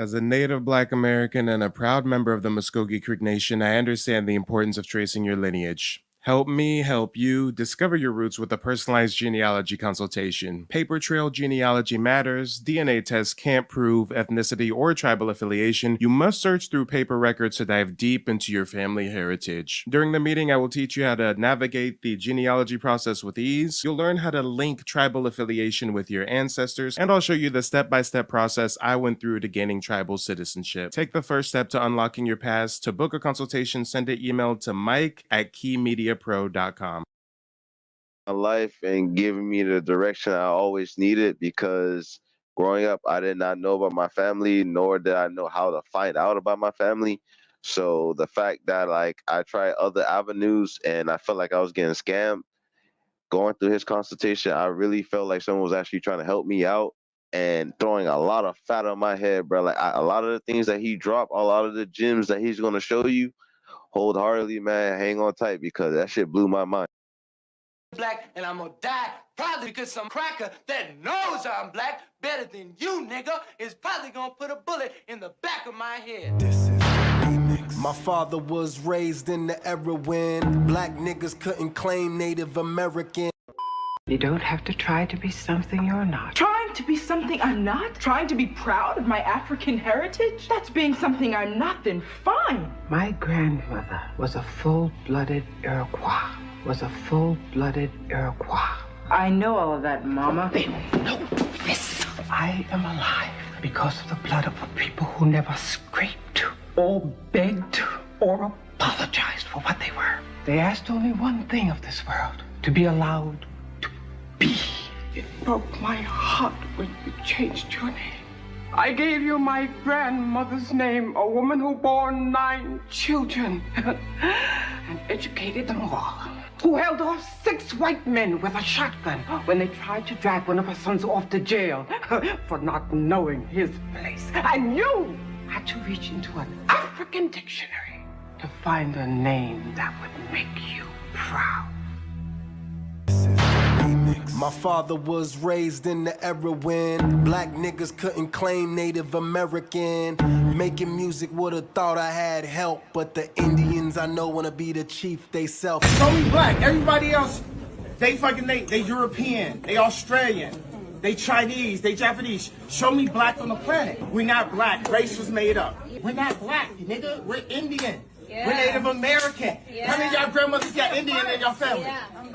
As a native Black American and a proud member of the Muscogee Creek Nation, I understand the importance of tracing your lineage. Help me help you discover your roots with a personalized genealogy consultation. Paper trail genealogy matters. DNA tests can't prove ethnicity or tribal affiliation. You must search through paper records to dive deep into your family heritage. During the meeting, I will teach you how to navigate the genealogy process with ease. You'll learn how to link tribal affiliation with your ancestors, and I'll show you the step-by-step process I went through to gaining tribal citizenship. Take the first step to unlocking your past. To book a consultation, send an email to mike@keymediapro.com. My life and giving me the direction I always needed, because growing up, I did not know about my family, nor did I know how to find out about my family. So the fact that I tried other avenues and I felt like I was getting scammed, going through his consultation, I really felt like someone was actually trying to help me out and throwing a lot of fat on my head, bro. A lot of the things that he dropped, a lot of the gems that he's going to show you, wholeheartedly, man, hang on tight, because that shit blew my mind. Black, and I'm gonna die probably because some cracker that knows I'm black better than you, nigga, is probably gonna put a bullet in the back of my head. This is the remix. My father was raised in the era when black niggas couldn't claim Native American. You don't have to try to be something you're not. Trying to be something I'm not? Trying to be proud of my African heritage? That's being something I'm not, then fine. My grandmother was a full-blooded Iroquois. I know all of that, Mama. They don't know this. I am alive because of the blood of the people who never scraped or begged or apologized for what they were. They asked only one thing of this world: to be allowed to be. It broke my heart when you changed your name. I gave you my grandmother's name, a woman who bore 9 children and educated them all. Who held off 6 white men with a shotgun when they tried to drag one of her sons off to jail for not knowing his place. And you had to reach into an African dictionary to find a name that would make you proud. My father was raised in the era when black niggas couldn't claim Native American. Making music would've thought I had help, but the Indians I know wanna be the chief they self. Show me black. Everybody else, they European, they Australian, they Chinese, they Japanese. Show me black on the planet. We're not black. Race was made up. We're not black, nigga. We're Indian. Yeah. We're Native American. Yeah. How many of y'all grandmothers got Indian in your family? Yeah, I'm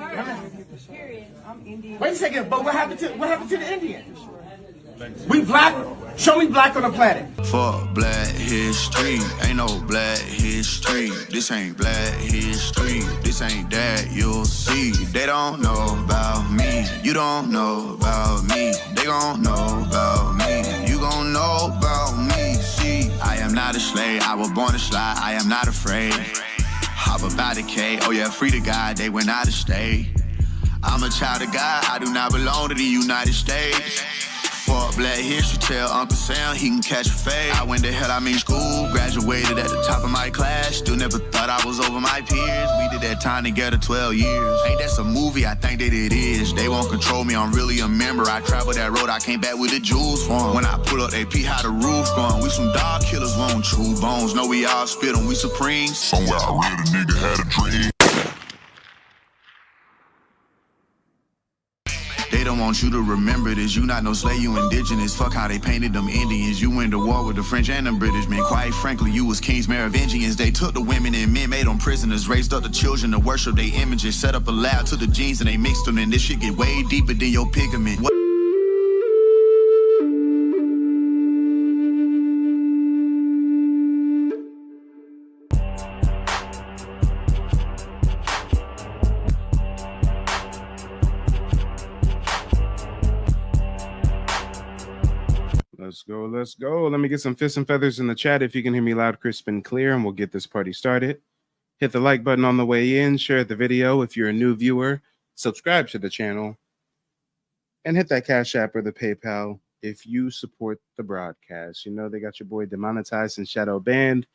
period. I'm Indian. Wait a second, but what happened to the Indians? We black. Show me black on the planet. Fuck black history, ain't no black history. This ain't black history, this ain't that you'll see. They don't know about me, you don't know about me. They gon' know about me, you gon' know about me. See, I am not a slave, I was born to slide, I am not afraid. Hop about the K, oh yeah, free to God, they went out of state. I'm a child of God, I do not belong to the United States. Fuck black history, tell Uncle Sam he can catch a fade. I went to school, graduated at the top of my class. Still never thought I was over my peers. We did that time together 12 years. Ain't that some movie? I think that it is. They won't control me, I'm really a member. I traveled that road, I came back with the jewels from. When I pull up, they peep how the roof gone. We some dog killers, won't chew bones. Know we all spit on, we supreme. Somewhere I read a nigga had a dream. They don't want you to remember this. You not no slave, you indigenous. Fuck how they painted them Indians. You went to war with the French and the British men. Quite frankly, you was kings, Merovingians. They took the women and men, made them prisoners. Raised up the children to worship their images. Set up a lab to the genes and they mixed them. And this shit get way deeper than your pigment. What? Let's go. Let me get some fists and feathers in the chat if you can hear me loud, crisp, and clear, and we'll get this party started. Hit the like button on the way in, share the video if you're a new viewer, subscribe to the channel, and hit that Cash App or the PayPal if you support the broadcast. You know they got your boy demonetized and shadow banned,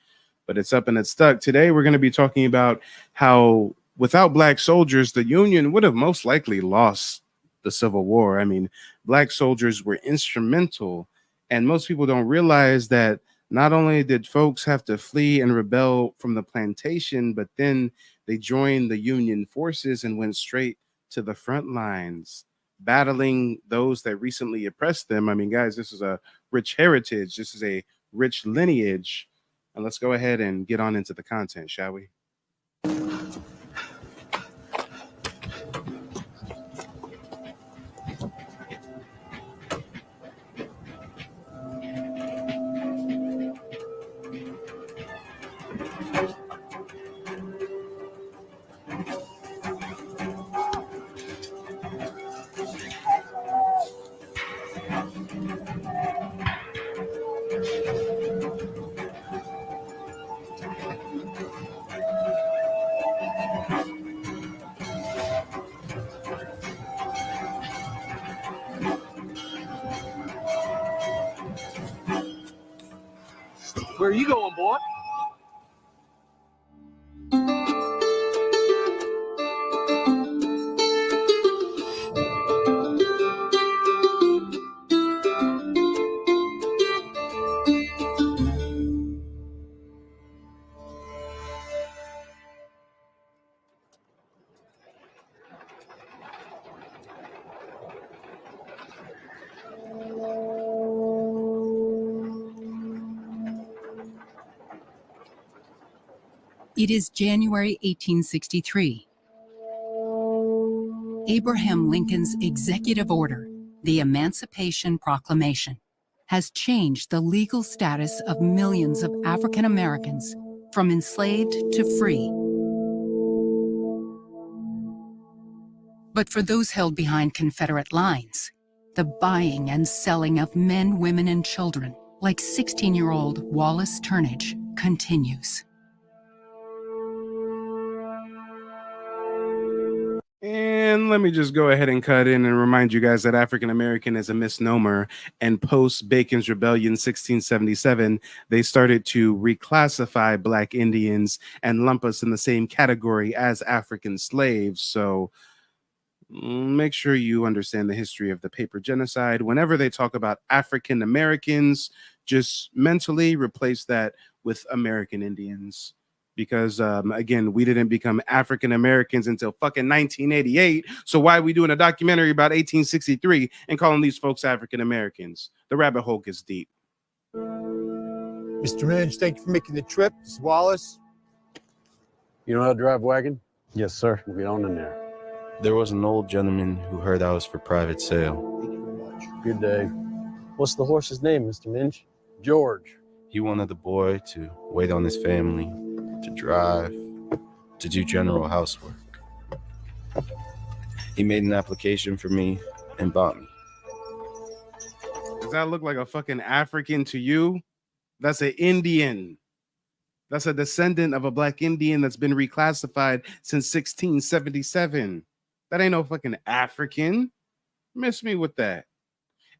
but it's up and it's stuck. Today we're going to be talking about how without black soldiers, the Union would have most likely lost the Civil War. I mean, black soldiers were instrumental And most people don't realize that not only did folks have to flee and rebel from the plantation, but then they joined the Union forces and went straight to the front lines, battling those that recently oppressed them. I mean, guys, this is a rich heritage. This is a rich lineage. And let's go ahead and get on into the content, shall we? Where are you going, boy? It is January 1863. Abraham Lincoln's executive order, the Emancipation Proclamation, has changed the legal status of millions of African Americans from enslaved to free. But for those held behind Confederate lines, the buying and selling of men, women, and children, like 16-year-old Wallace Turnage, continues. And let me just go ahead and cut in and remind you guys that African American is a misnomer. And post Bacon's Rebellion 1677, they started to reclassify Black Indians and lump us in the same category as African slaves. So make sure you understand the history of the paper genocide. Whenever they talk about African Americans, just mentally replace that with American Indians. Because, again, we didn't become African Americans until fucking 1988. So why are we doing a documentary about 1863 and calling these folks African Americans? The rabbit hole gets deep. Mr. Minge, thank you for making the trip. This is Wallace. You know how to drive wagon? Yes, sir. We'll get on in there. There was an old gentleman who heard I was for private sale. Thank you very much. Good day. What's the horse's name, Mr. Minge? George. He wanted the boy to wait on his family, to drive, to do general housework. He made an application for me and bought me. Does that look like a fucking African to you? That's an Indian. That's a descendant of a Black Indian that's been reclassified since 1677. That ain't no fucking African. Miss me with that.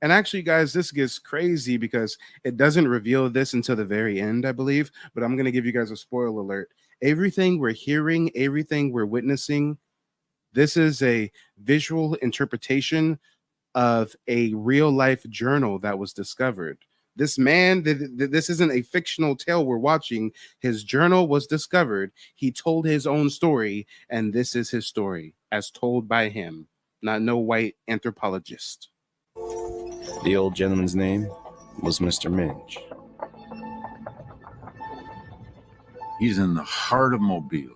And actually, guys, this gets crazy because it doesn't reveal this until the very end, I believe. But I'm going to give you guys a spoiler alert. Everything we're hearing, everything we're witnessing, this is a visual interpretation of a real life journal that was discovered. This man, this isn't a fictional tale we're watching. His journal was discovered. He told his own story, and this is his story as told by him, not no white anthropologist. The old gentleman's name was Mr. Minge. He's in the heart of Mobile,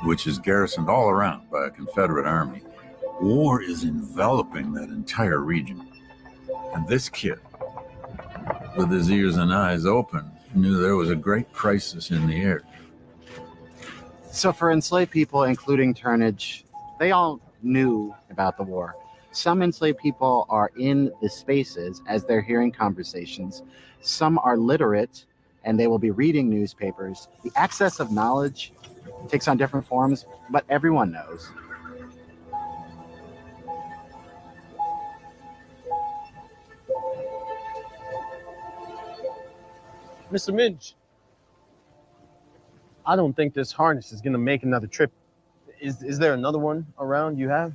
which is garrisoned all around by a Confederate army. War is enveloping that entire region. And this kid, with his ears and eyes open, knew there was a great crisis in the air. So for enslaved people, including Turnage, they all knew about the war. Some enslaved people are in the spaces as they're hearing conversations. Some are literate and they will be reading newspapers. The access of knowledge takes on different forms, but everyone knows. Mr. Minge, I don't think this harness is going to make another trip. Is there another one around you have?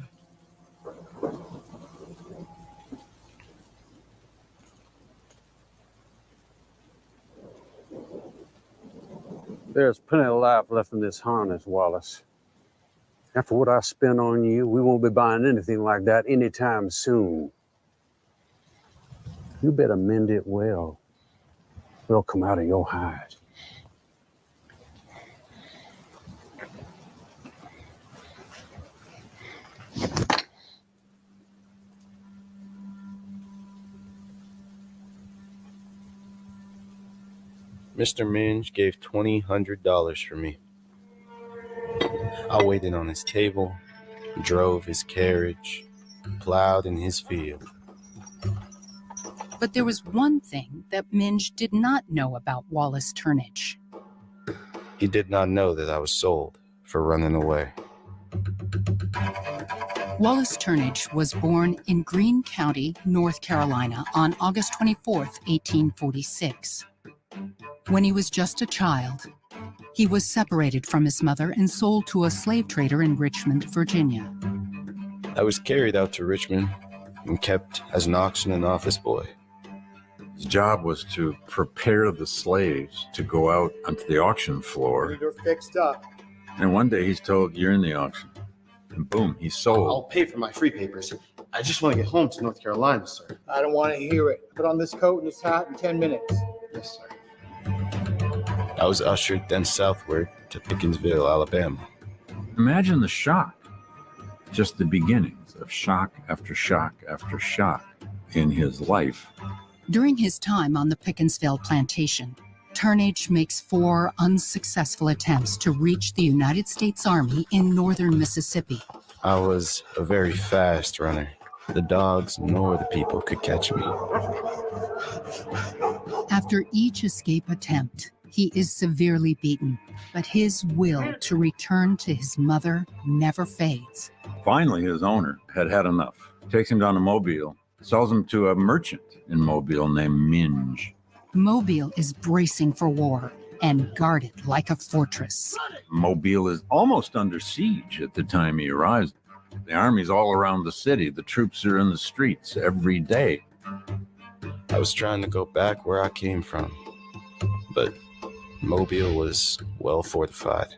There's plenty of life left in this harness, Wallace. After what I spent on you, we won't be buying anything like that anytime soon. You better mend it well. It'll come out of your hide. Mr. Minge gave $2,000 for me. I waited on his table, drove his carriage, plowed in his field. But there was one thing that Minge did not know about Wallace Turnage. He did not know that I was sold for running away. Wallace Turnage was born in Greene County, North Carolina on August 24, 1846. When he was just a child, he was separated from his mother and sold to a slave trader in Richmond, Virginia. I was carried out to Richmond and kept as an auction and office boy. His job was to prepare the slaves to go out onto the auction floor. You're fixed up. And one day he's told, you're in the auction. And boom, he's sold. I'll pay for my free papers. I just want to get home to North Carolina, sir. I don't want to hear it. Put on this coat and this hat in 10 minutes. Yes, sir. I was ushered then southward to Pickensville, Alabama. Imagine the shock. Just the beginnings of shock after shock after shock in his life. During his time on the Pickensville plantation, Turnage makes 4 unsuccessful attempts to reach the United States Army in northern Mississippi. I was a very fast runner. The dogs nor the people could catch me. After each escape attempt, he is severely beaten, but his will to return to his mother never fades. Finally, his owner had had enough. Takes him down to Mobile, sells him to a merchant in Mobile named Minge. Mobile is bracing for war and guarded like a fortress. Mobile is almost under siege at the time he arrives. The army's all around the city. The troops are in the streets every day. I was trying to go back where I came from, but Mobile was well fortified,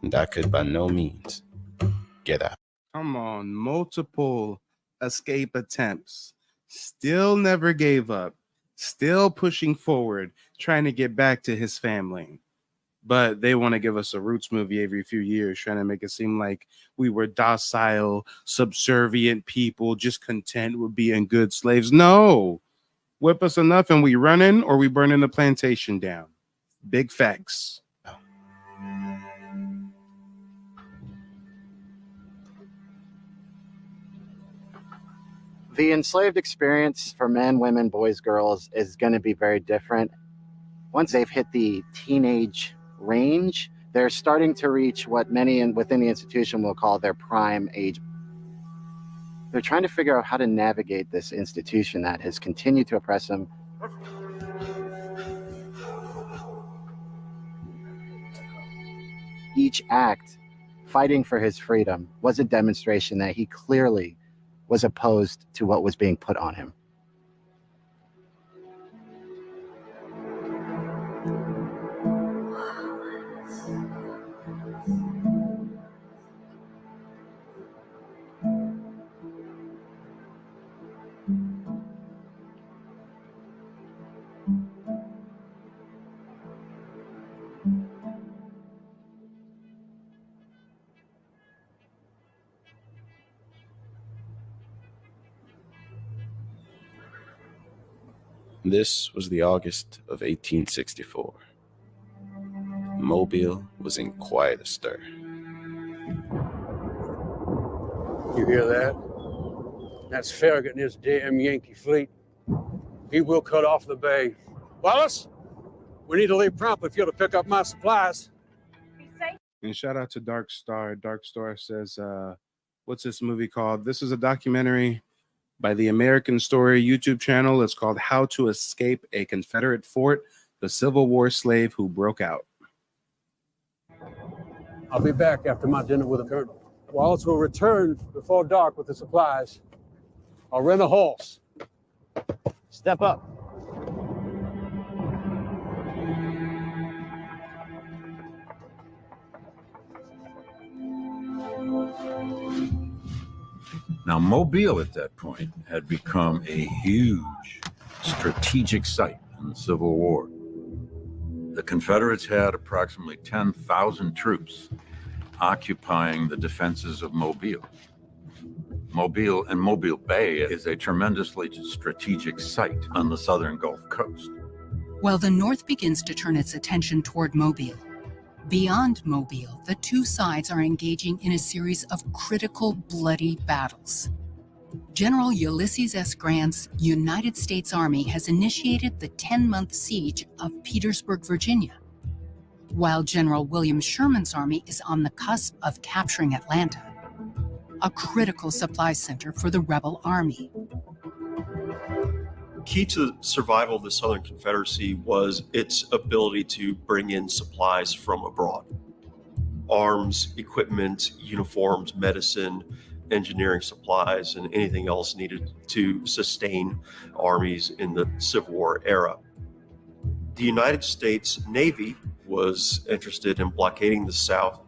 and I could by no means get out. Come on, multiple escape attempts. Still never gave up. Still pushing forward, trying to get back to his family. But they want to give us a Roots movie every few years, trying to make it seem like we were docile, subservient people, just content with being good slaves. No! Whip us enough and we running, or we burning the plantation down. Big facts. The enslaved experience for men, women, boys, girls is going to be very different. Once they've hit the teenage range, they're starting to reach what many within the institution will call their prime age. They're trying to figure out how to navigate this institution that has continued to oppress them. Each act fighting for his freedom was a demonstration that he clearly was opposed to what was being put on him. This was the August of 1864. Mobile was in quite a stir. You hear that? That's Farragut and his damn Yankee fleet. He will cut off the bay. Wallace, we need to leave promptly if you're to pick up my supplies. And shout out to Dark Star. Dark Star says, what's this movie called? This is a documentary by the American Story YouTube channel. It's called How to Escape a Confederate Fort, the Civil War Slave Who Broke Out. I'll be back after my dinner with the colonel. Wallace will return before dark with the supplies. I'll rent a horse. Step up. Now, Mobile at that point had become a huge strategic site in the Civil War. The Confederates had approximately 10,000 troops occupying the defenses of Mobile. Mobile and Mobile Bay is a tremendously strategic site on the southern Gulf Coast. While the North begins to turn its attention toward Mobile, beyond Mobile, the two sides are engaging in a series of critical, bloody battles. General Ulysses S. Grant's United States Army has initiated the 10-month siege of Petersburg, Virginia, while General William Sherman's army is on the cusp of capturing Atlanta, a critical supply center for the rebel army. Key to the survival of the Southern Confederacy was its ability to bring in supplies from abroad. Arms, equipment, uniforms, medicine, engineering supplies, and anything else needed to sustain armies in the Civil War era. The United States Navy was interested in blockading the South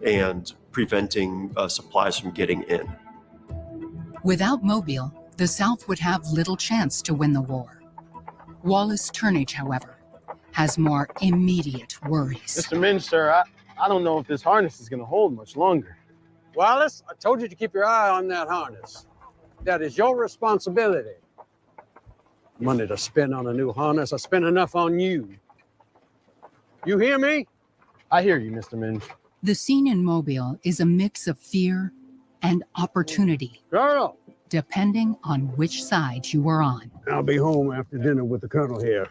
and preventing supplies from getting in. Without Mobile, the South would have little chance to win the war. Wallace Turnage, however, has more immediate worries. Mr. Minister, I don't know if this harness is going to hold much longer. Wallace, I told you to keep your eye on that harness. That is your responsibility. Money to spend on a new harness, I spent enough on you. You hear me? I hear you, Mr. Minge. The scene in Mobile is a mix of fear and opportunity, Colonel, depending on which side you are on. I'll be home after dinner with the Colonel here.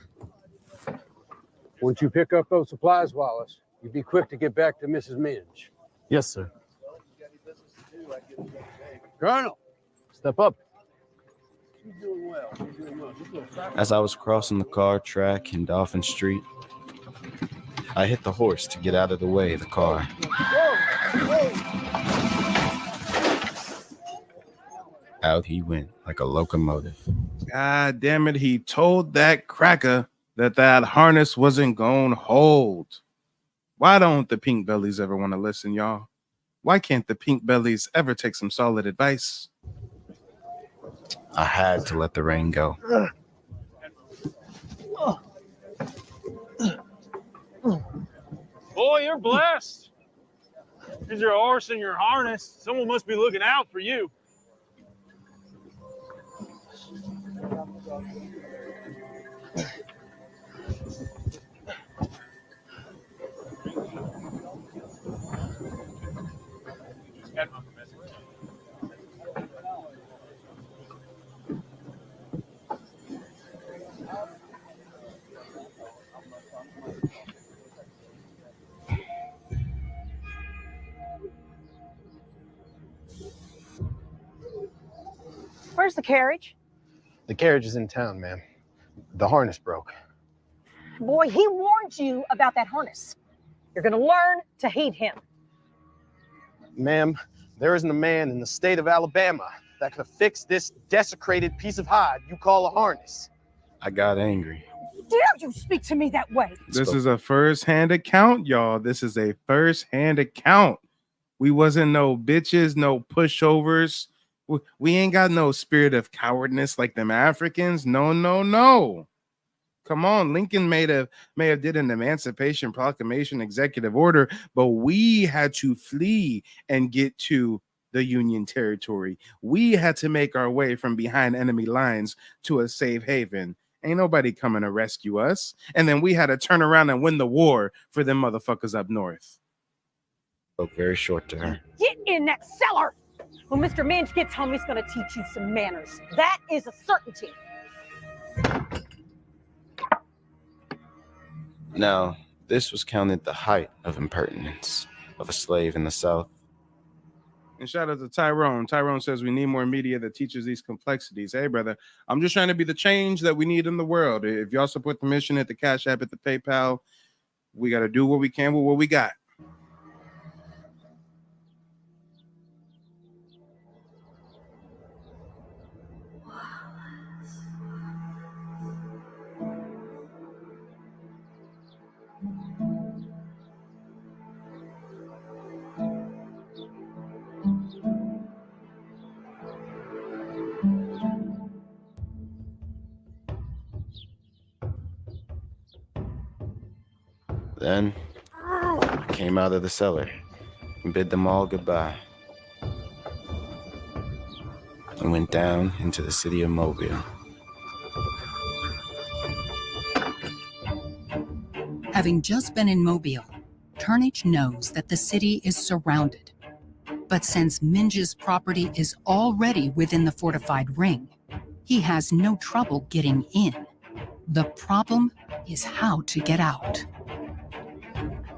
Once you pick up those supplies, Wallace, you be quick to get back to Mrs. Minge. Yes, sir. Colonel, step up. As I was crossing the car track in Dolphin Street, I hit the horse to get out of the way of the car. Out he went like a locomotive. God damn it, he told that cracker that harness wasn't gonna hold. Why don't the pink bellies ever want to listen, y'all? Why can't the pink bellies ever take some solid advice? I had to let the rain go. Boy, you're blessed. Here's your horse and your harness. Someone must be looking out for you. Where's the carriage? The carriage is in town, ma'am. The harness broke. Boy, he warned you about that harness. You're gonna learn to hate him. Ma'am, there isn't a man in the state of Alabama that could fix this desecrated piece of hide you call a harness. I got angry. Dare you speak to me that way? This is a first-hand account, y'all. This is a first-hand account. We wasn't no bitches, no pushovers. We ain't got no spirit of cowardness like them Africans. No, no, no. Come on, Lincoln may have did an Emancipation Proclamation executive order, but we had to flee and get to the Union territory. We had to make our way from behind enemy lines to a safe haven. Ain't nobody coming to rescue us. And then we had to turn around and win the war for them motherfuckers up north. Spoke very short to her. Get in that cellar! When Mr. Minge gets home, he's gonna teach you some manners. That is a certainty. Now, this was counted the height of impertinence of a slave in the South. And shout out to Tyrone. Tyrone says we need more media that teaches these complexities. Hey, brother, I'm just trying to be the change that we need in the world. If y'all support the mission at the Cash App, at the PayPal, we got to do what we can with what we got. Then I came out of the cellar and bid them all goodbye and went down into the city of Mobile. Having just been in Mobile, Turnage knows that the city is surrounded. But since Minge's property is already within the fortified ring, he has no trouble getting in. The problem is how to get out.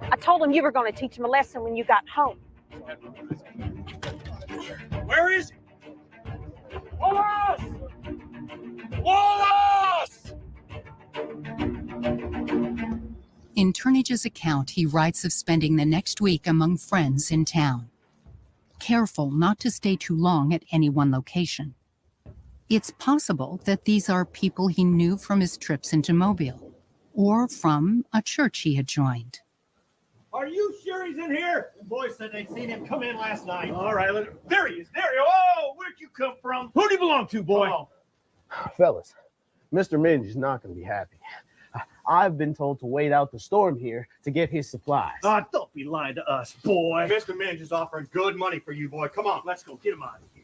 I told him you were going to teach him a lesson when you got home. Where is he? Wallace! Wallace! In Turnage's account, he writes of spending the next week among friends in town, careful not to stay too long at any one location. It's possible that these are people he knew from his trips into Mobile, or from a church he had joined. Are you sure he's in here? The boys said they'd seen him come in last night. All right, there he is. There he is. Oh, where'd you come from? Who do you belong to, boy? Oh. Fellas, Mr. Minge is not going to be happy. I've been told to wait out the storm here to get his supplies. Oh, don't be lying to us, boy. Mr. Minge is offering good money for you, boy. Come on, let's go. Get him out of here.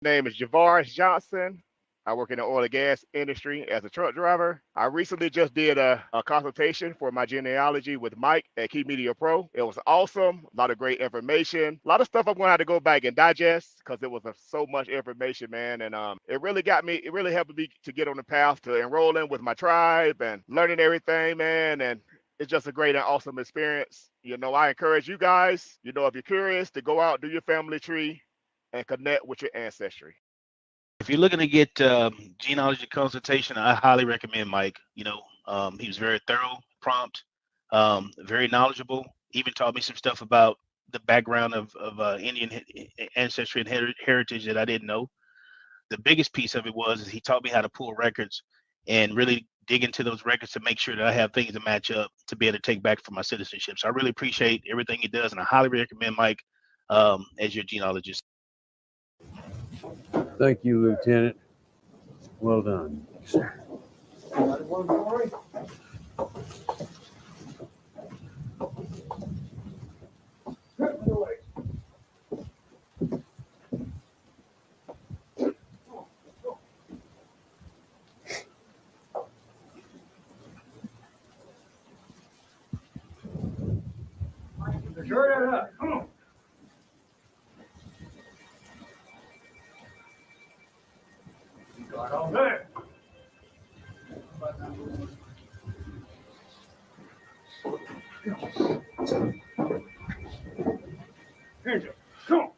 Name is Javaris Johnson. I work in the oil and gas industry as a truck driver. I recently just did a consultation for my genealogy with Mike at Key Media Pro. It was awesome. A lot of great information. A lot of stuff I'm going to have to go back and digest because it was so much information, man. And it really helped me to get on the path to enrolling with my tribe and learning everything, man. And it's just a great and awesome experience. You know, I encourage you guys, you know, if you're curious, to go out, do your family tree and connect with your ancestry. If you're looking to get genealogy consultation, I highly recommend Mike. You know, he was very thorough, prompt, very knowledgeable. Even taught me some stuff about the background of Indian ancestry and heritage that I didn't know. The biggest piece of it was he taught me how to pull records and really dig into those records to make sure that I have things to match up to be able to take back for my citizenship. So I really appreciate everything he does, and I highly recommend Mike as your genealogist. Thank you, Lieutenant. Well done, sir. Hurry that up. Come on. Got all there. Hands up. Come on.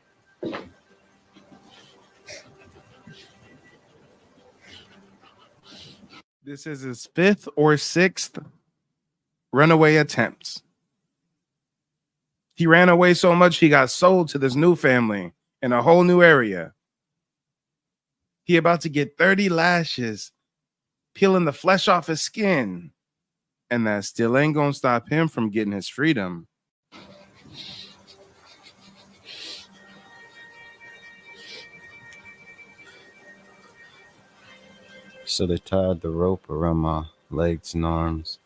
This is his 5th or 6th runaway attempt. He ran away so much he got sold to this new family in a whole new area. He about to get 30 lashes, peeling the flesh off his skin. And that still ain't gonna stop him from getting his freedom. So they tied the rope around my legs and arms.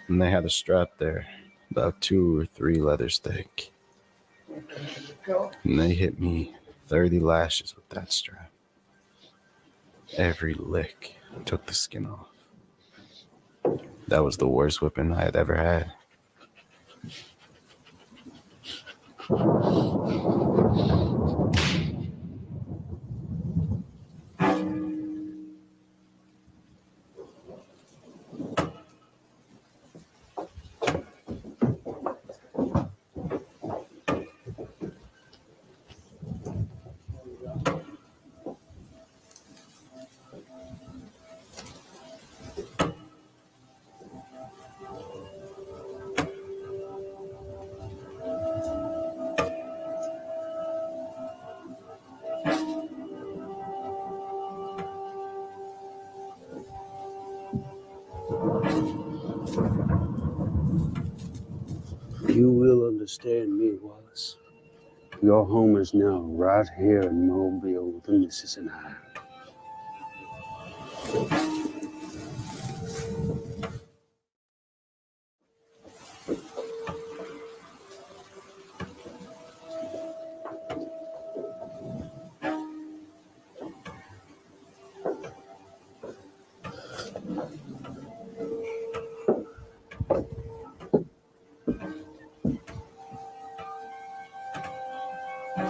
And they had a strap there, about 2 or 3 leathers thick. And they hit me 30 lashes with that strap. Every lick took the skin off. That was the worst whipping I had ever had. You will understand me, Wallace. Your home is now right here in Mobile with the missus and I.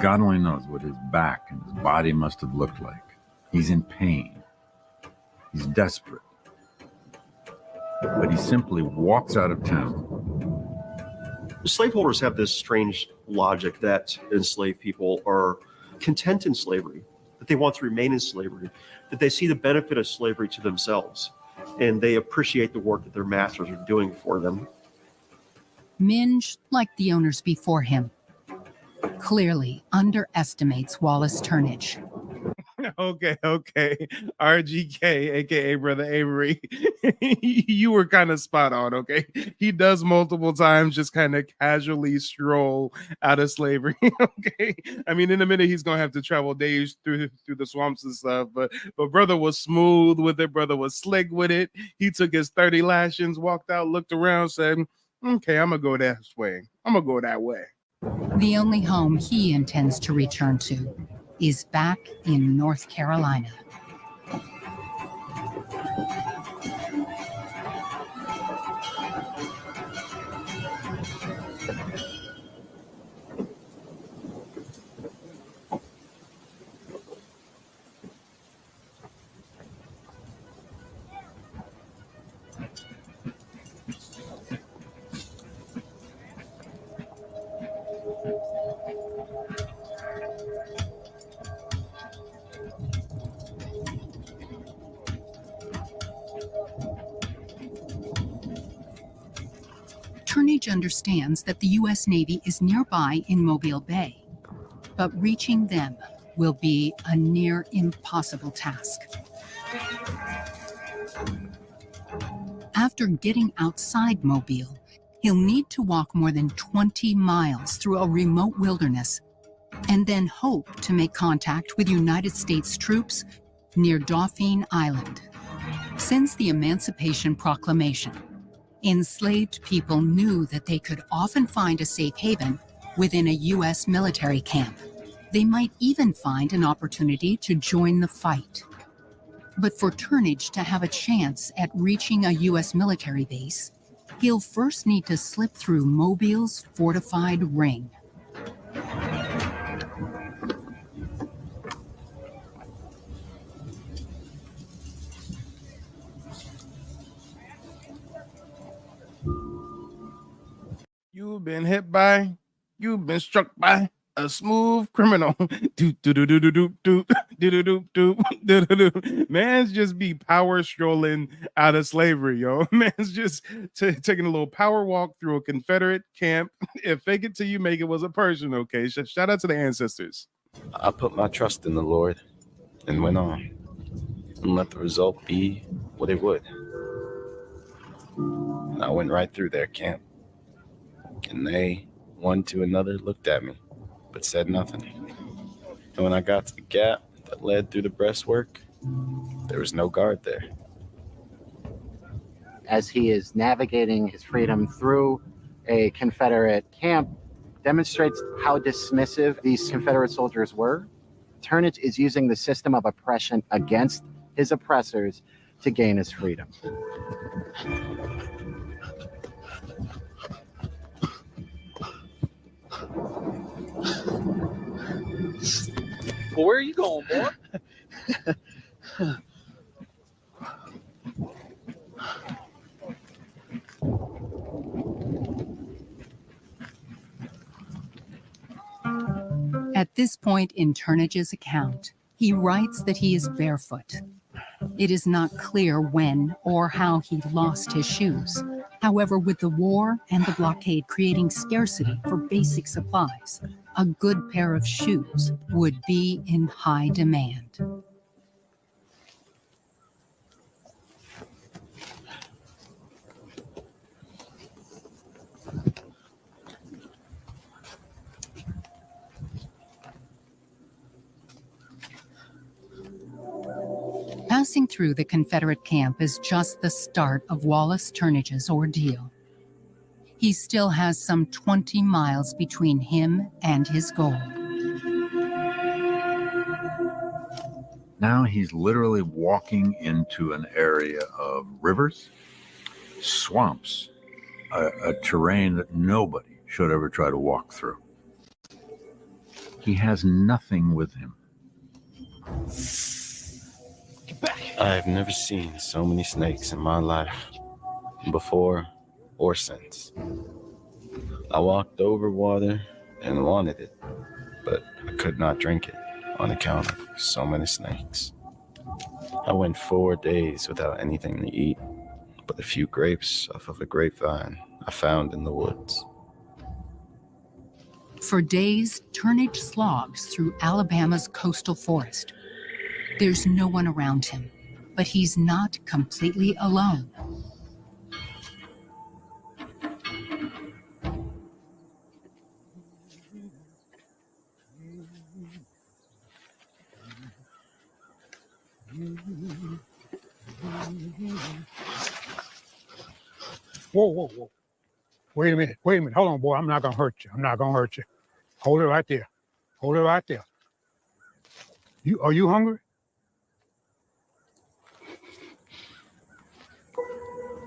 God only knows what his back and his body must have looked like. He's in pain. He's desperate. But he simply walks out of town. Slaveholders have this strange logic that enslaved people are content in slavery, that they want to remain in slavery, that they see the benefit of slavery to themselves, and they appreciate the work that their masters are doing for them. Minge, like the owners before him, clearly underestimates Wallace Turnage. Okay. RGK, aka Brother Avery. You were kind of spot on, okay? He does multiple times just kind of casually stroll out of slavery, okay? I mean, in a minute, he's going to have to travel days through the swamps and stuff, but brother was smooth with it. Brother was slick with it. He took his 30 lashings, walked out, looked around, said, okay, I'm going to go that way. I'm going to go that way. The only home he intends to return to is back in North Carolina. Turnage understands that the U.S. Navy is nearby in Mobile Bay, but reaching them will be a near impossible task. After getting outside Mobile, he'll need to walk more than 20 miles through a remote wilderness and then hope to make contact with United States troops near Dauphin Island. Since the Emancipation Proclamation, enslaved people knew that they could often find a safe haven within a U.S. military camp. They might even find an opportunity to join the fight. But for Turnage to have a chance at reaching a U.S. military base, he'll first need to slip through Mobile's fortified ring. You've been hit by, you've been struck by a smooth criminal. Man's just be power strolling out of slavery, yo. Man's just taking a little power walk through a Confederate camp. If fake it till you make it was a Persian, okay? Shout out to the ancestors. I put my trust in the Lord and went on and let the result be what it would. And I went right through their camp. And they, one to another, looked at me, but said nothing. And when I got to the gap that led through the breastwork, there was no guard there. As he is navigating his freedom through a Confederate camp, demonstrates how dismissive these Confederate soldiers were. Turnage is using the system of oppression against his oppressors to gain his freedom. Well, where are you going, boy? At this point in Turnage's account, he writes that he is barefoot. It is not clear when or how he lost his shoes. However, with the war and the blockade creating scarcity for basic supplies, a good pair of shoes would be in high demand. Passing through the Confederate camp is just the start of Wallace Turnage's ordeal. He still has some 20 miles between him and his goal. Now he's literally walking into an area of rivers, swamps, a terrain that nobody should ever try to walk through. He has nothing with him. I've never seen so many snakes in my life, before or since. I walked over water and wanted it, but I could not drink it on account of so many snakes. I went 4 days without anything to eat but a few grapes off of a grapevine I found in the woods. For days, Turnage slogs through Alabama's coastal forest. There's no one around him, but he's not completely alone. Whoa, whoa, whoa. Wait a minute. Hold on, boy. I'm not going to hurt you. Hold it right there. Are you hungry?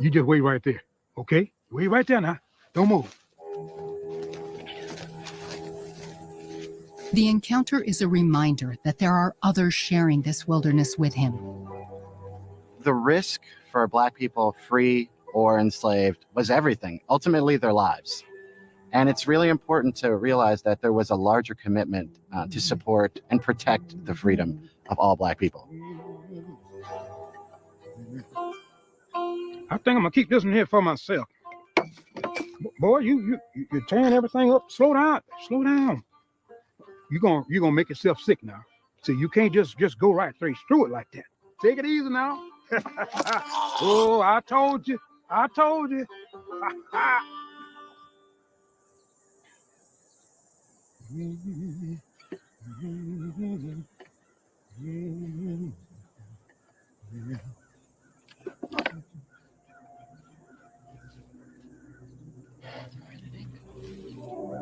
You just wait right there, okay? Wait right there now. Don't move. The encounter is a reminder that there are others sharing this wilderness with him. The risk for Black people, free or enslaved, was everything, ultimately their lives. And it's really important to realize that there was a larger commitment to support and protect the freedom of all Black people. I think I'm gonna keep this one here for myself. Boy, you're tearing everything up. Slow down. You're gonna make yourself sick now. See, you can't just go right through it like that. Take it easy now. Oh, I told you.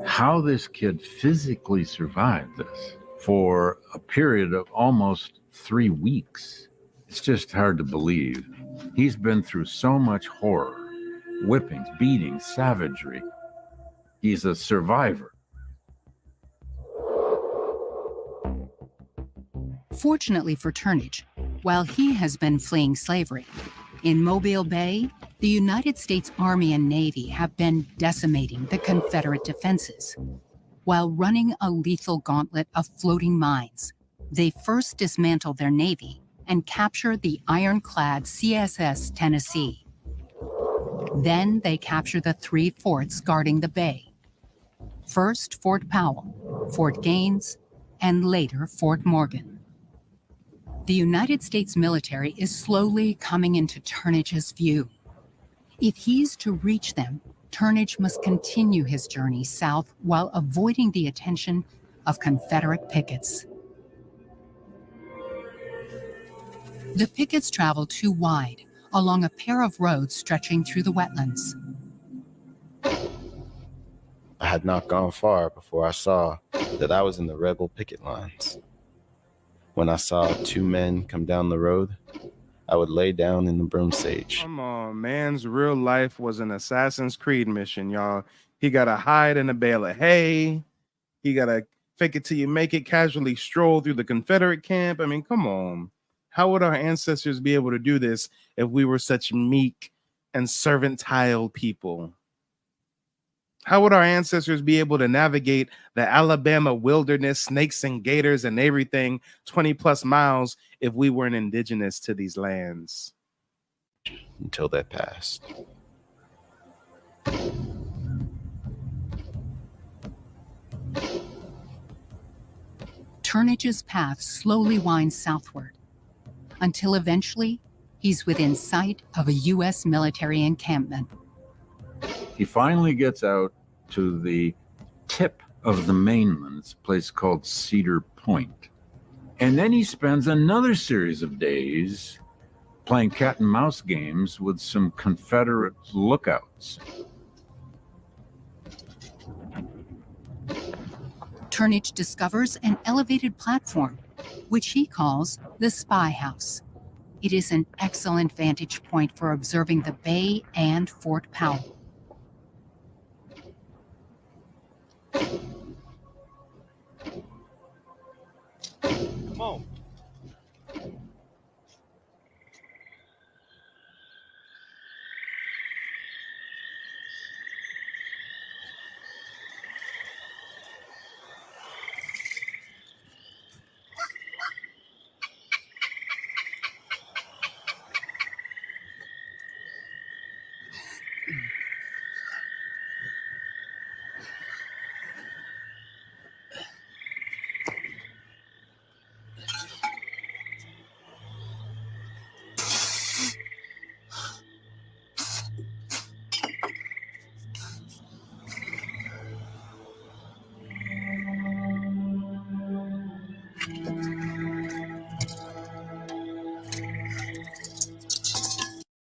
How this kid physically survived this for a period of almost 3 weeks, it's just hard to believe. He's been through so much horror, whippings, beatings, savagery. He's a survivor. Fortunately for Turnage, while he has been fleeing slavery, in Mobile Bay, the United States Army and Navy have been decimating the Confederate defenses. While running a lethal gauntlet of floating mines, they first dismantle their Navy and capture the ironclad CSS Tennessee. Then they capture the 3 forts guarding the bay. First, Fort Powell, Fort Gaines, and later Fort Morgan. The United States military is slowly coming into Turnage's view. If he's to reach them, Turnage must continue his journey south while avoiding the attention of Confederate pickets. The pickets travel too wide along a pair of roads stretching through the wetlands. I had not gone far before I saw that I was in the rebel picket lines. When I saw 2 men come down the road, I would lay down in the broom sage. Come on, man's real life was an Assassin's Creed mission, y'all. He got to hide in a bale of hay. He got to fake it till you make it, casually stroll through the Confederate camp. I mean, come on. How would our ancestors be able to do this if we were such meek and servantile people? How would our ancestors be able to navigate the Alabama wilderness, snakes and gators and everything 20 plus miles if we weren't indigenous to these lands? Until that passed. Turnage's path slowly winds southward until eventually he's within sight of a U.S. military encampment. He finally gets out to the tip of the mainland, it's a place called Cedar Point. And then he spends another series of days playing cat and mouse games with some Confederate lookouts. Turnage discovers an elevated platform, which he calls the Spy House. It is an excellent vantage point for observing the bay and Fort Powell. Come on.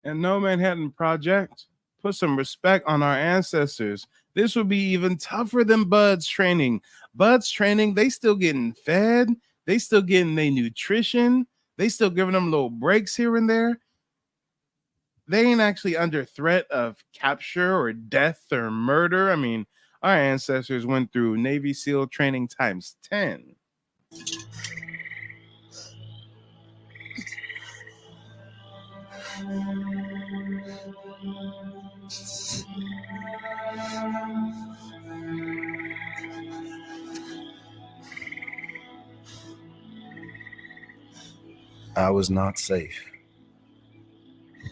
And no Manhattan Project, put some respect on our ancestors. This would be even tougher than Bud's training. Bud's training, they still getting fed. They still getting their nutrition. They still giving them little breaks here and there. They ain't actually under threat of capture or death or murder. I mean, our ancestors went through Navy SEAL training times 10. I was not safe.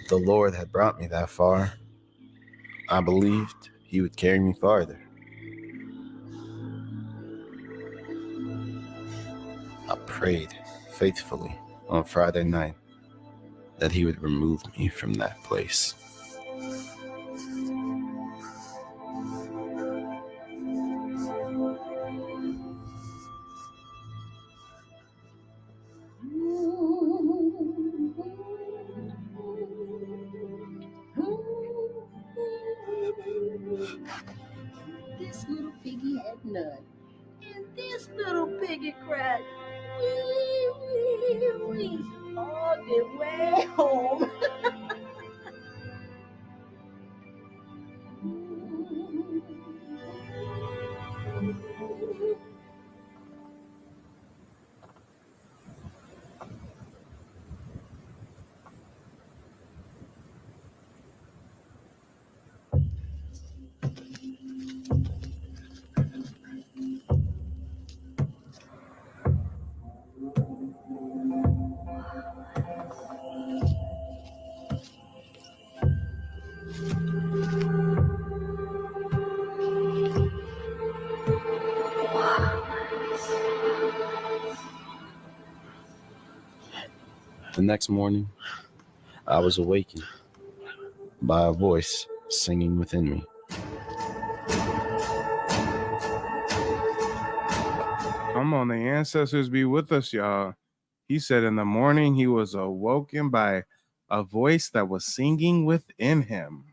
The Lord had brought me that far. I believed he would carry me farther. I prayed faithfully on Friday night that he would remove me from that place. This little piggy had none, and this little piggy cried, wee, wee, wee, all the way home. The next morning, I was awakened by a voice singing within me. Come on, the ancestors be with us, y'all. He said in the morning he was awoken by a voice that was singing within him.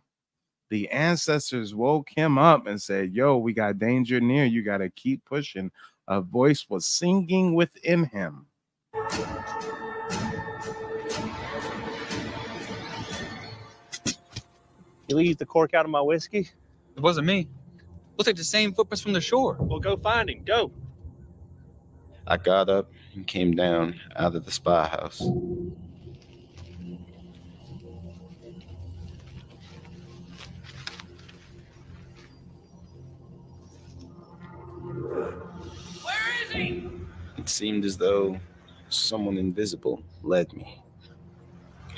The ancestors woke him up and said, yo, we got danger near. You got to keep pushing. A voice was singing within him. You leave the cork out of my whiskey? It wasn't me. Looks like the same footprints from the shore. Well, go find him. Go. I got up and came down out of the spy house. Where is he? It seemed as though someone invisible led me,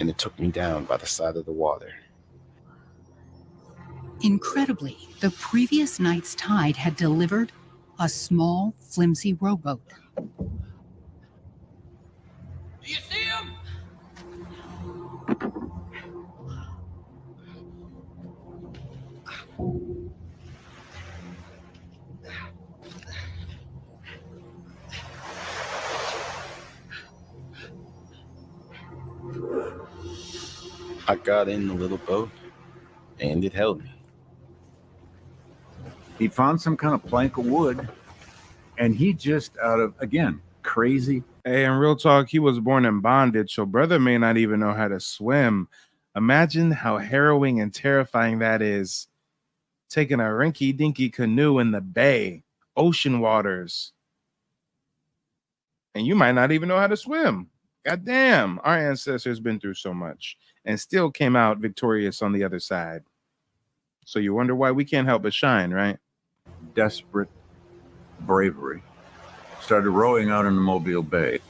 and it took me down by the side of the water. Incredibly, the previous night's tide had delivered a small, flimsy rowboat. Do you see him? I got in the little boat, and it held me. He found some kind of plank of wood, and he just out of, again, crazy. Hey, in real talk, he was born in bondage, so brother may not even know how to swim. Imagine how harrowing and terrifying that is. Taking a rinky-dinky canoe in the bay, ocean waters, and you might not even know how to swim. God damn, our ancestors been through so much and still came out victorious on the other side. So you wonder why we can't help but shine, right? Desperate bravery. Started rowing out in the Mobile Bay.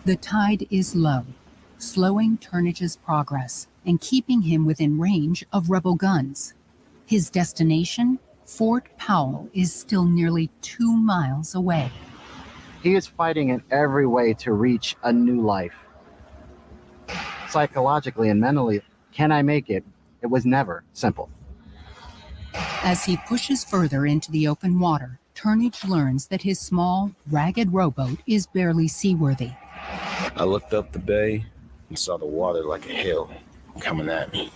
The tide is low, slowing Turnage's progress and keeping him within range of rebel guns. His destination, Fort Powell, is still nearly 2 miles away. He is fighting in every way to reach a new life. Psychologically and mentally, can I make it? It was never simple. As he pushes further into the open water, Turnage learns that his small, ragged rowboat is barely seaworthy. I looked up the bay and saw the water like a hill coming at me.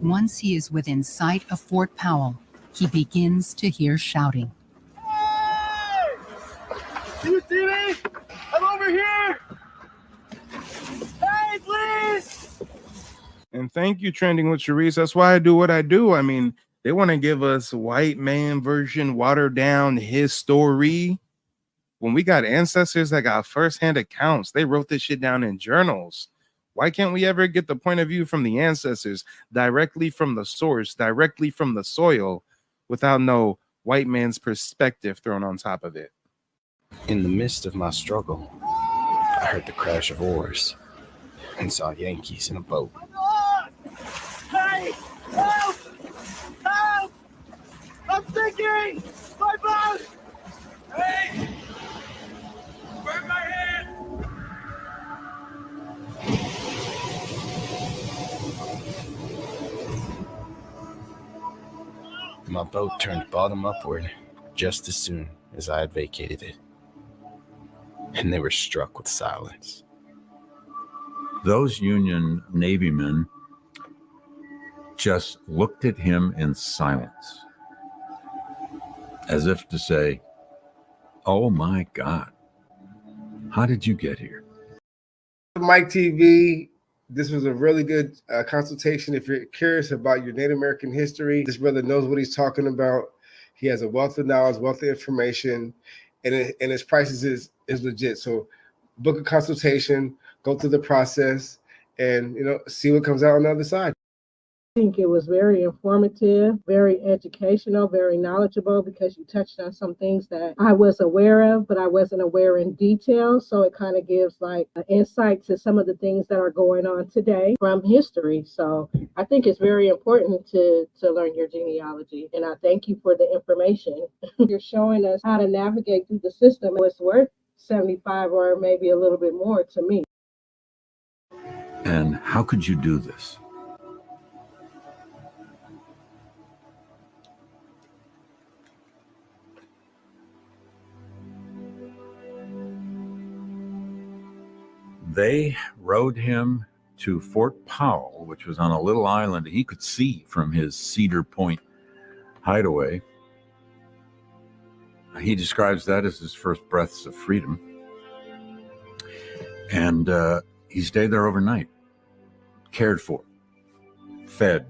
Once he is within sight of Fort Powell, he begins to hear shouting. Hey! Do you see me? I'm over here! Hey, please! And thank you, Trending with Sharice. That's why I do what I do. I mean, they want to give us white man version, watered down his story. When we got ancestors that got firsthand accounts, they wrote this shit down in journals. Why can't we ever get the point of view from the ancestors, directly from the source, directly from the soil, without no white man's perspective thrown on top of it? In the midst of my struggle, I heard the crash of oars and saw Yankees in a boat. Hey! Help! Help! I'm sinking! My boat! Hey! Burn my hand! My boat turned bottom upward just as soon as I had vacated it, and they were struck with silence. Those Union Navy men just looked at him in silence, as if to say, "Oh my God, how did you get here?" Mike TV. This was a really good consultation. If you're curious about your Native American history, this brother knows what he's talking about. He has a wealth of knowledge, wealth of information, and his prices is legit. So book a consultation, go through the process, and see what comes out on the other side. I think it was very informative, very educational, very knowledgeable, because you touched on some things that I was aware of, but I wasn't aware in detail. So it kind of gives like an insight to some of the things that are going on today from history. So I think it's very important to learn your genealogy. And I thank you for the information. You're showing us how to navigate through the system. It's worth 75 or maybe a little bit more to me. And how could you do this? They rowed him to Fort Powell, which was on a little island he could see from his Cedar Point hideaway. He describes that as his first breaths of freedom. And he stayed there overnight, cared for, fed.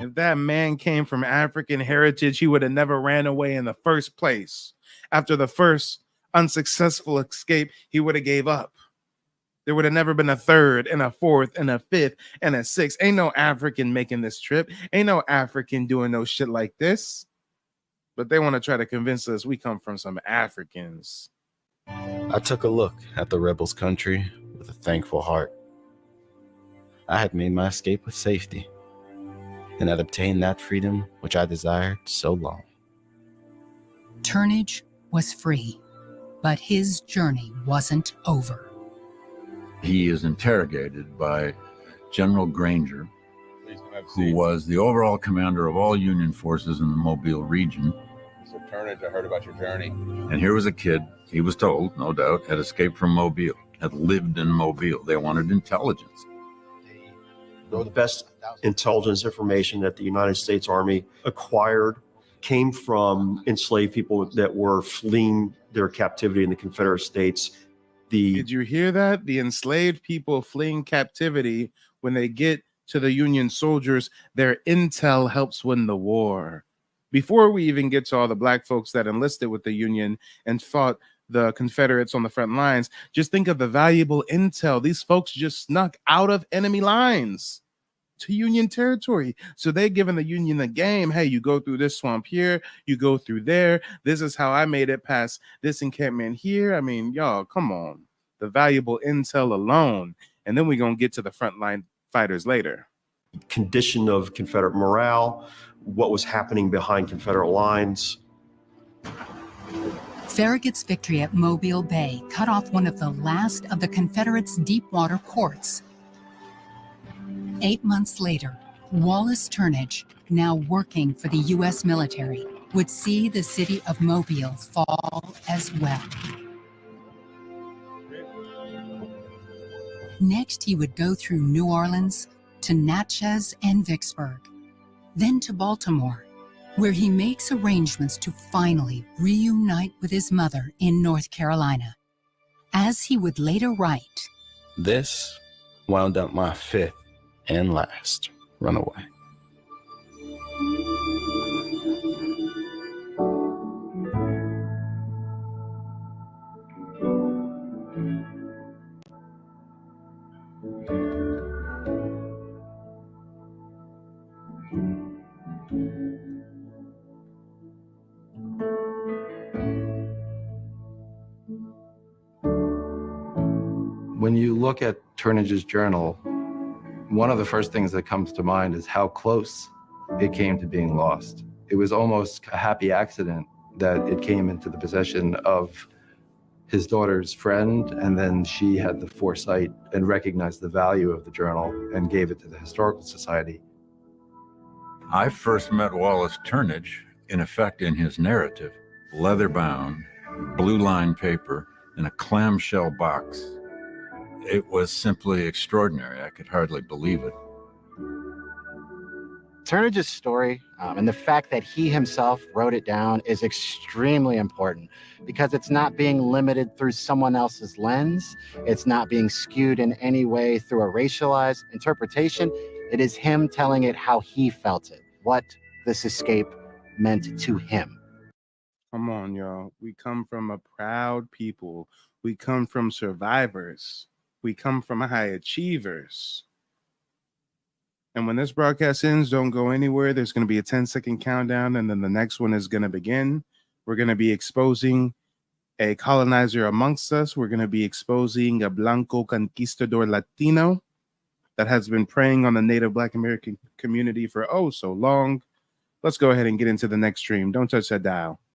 If that man came from African heritage, he would have never ran away in the first place. After the first unsuccessful escape, he would have gave up. There would have never been a third and a fourth and a fifth and a sixth. Ain't no African making this trip. Ain't no African doing no shit like this. But they want to try to convince us we come from some Africans. I took a look at the rebels' country with a thankful heart. I had made my escape with safety and had obtained that freedom which I desired so long. Turnage was free. But his journey wasn't over. He is interrogated by General Granger, who was the overall commander of all Union forces in the Mobile region. Mr. Turnage, I heard about your journey. And here was a kid, he was told, no doubt, had escaped from Mobile, had lived in Mobile. They wanted intelligence. The best intelligence information that the United States Army acquired came from enslaved people that were fleeing their captivity in the Confederate States. Did you hear that? The enslaved people fleeing captivity, when they get to the Union soldiers, their intel helps win the war. Before we even get to all the black folks that enlisted with the Union and fought the Confederates on the front lines, just think of the valuable intel. These folks just snuck out of enemy lines to Union territory. So they're giving the Union the game. Hey, you go through this swamp here, you go through there. This is how I made it past this encampment here. I mean, y'all, come on. The valuable intel alone. And then we're going to get to the frontline fighters later. Condition of Confederate morale, what was happening behind Confederate lines. Farragut's victory at Mobile Bay cut off one of the last of the Confederates' deep water ports. 8 months later, Wallace Turnage, now working for the U.S. military, would see the city of Mobile fall as well. Next, he would go through New Orleans to Natchez and Vicksburg, then to Baltimore, where he makes arrangements to finally reunite with his mother in North Carolina. As he would later write, This wound up my fifth and last runaway. When you look at Turnage's journal, one of the first things that comes to mind is how close it came to being lost. It was almost a happy accident that it came into the possession of his daughter's friend, and then she had the foresight and recognized the value of the journal and gave it to the Historical Society. I first met Wallace Turnage, in effect, in his narrative, leather-bound, blue-lined paper, in a clamshell box. It was simply extraordinary. I could hardly believe it. Turnage's story and the fact that he himself wrote it down is extremely important because it's not being limited through someone else's lens. It's not being skewed in any way through a racialized interpretation. It is him telling it how he felt it, what this escape meant to him. Come on, y'all. We come from a proud people. We come from survivors. We come from high achievers. And when this broadcast ends, don't go anywhere. There's going to be a 10-second countdown, and then the next one is going to begin. We're going to be exposing a colonizer amongst us. We're going to be exposing a Blanco conquistador Latino that has been preying on the Native Black American community for oh so long. Let's go ahead and get into the next stream. Don't touch that dial.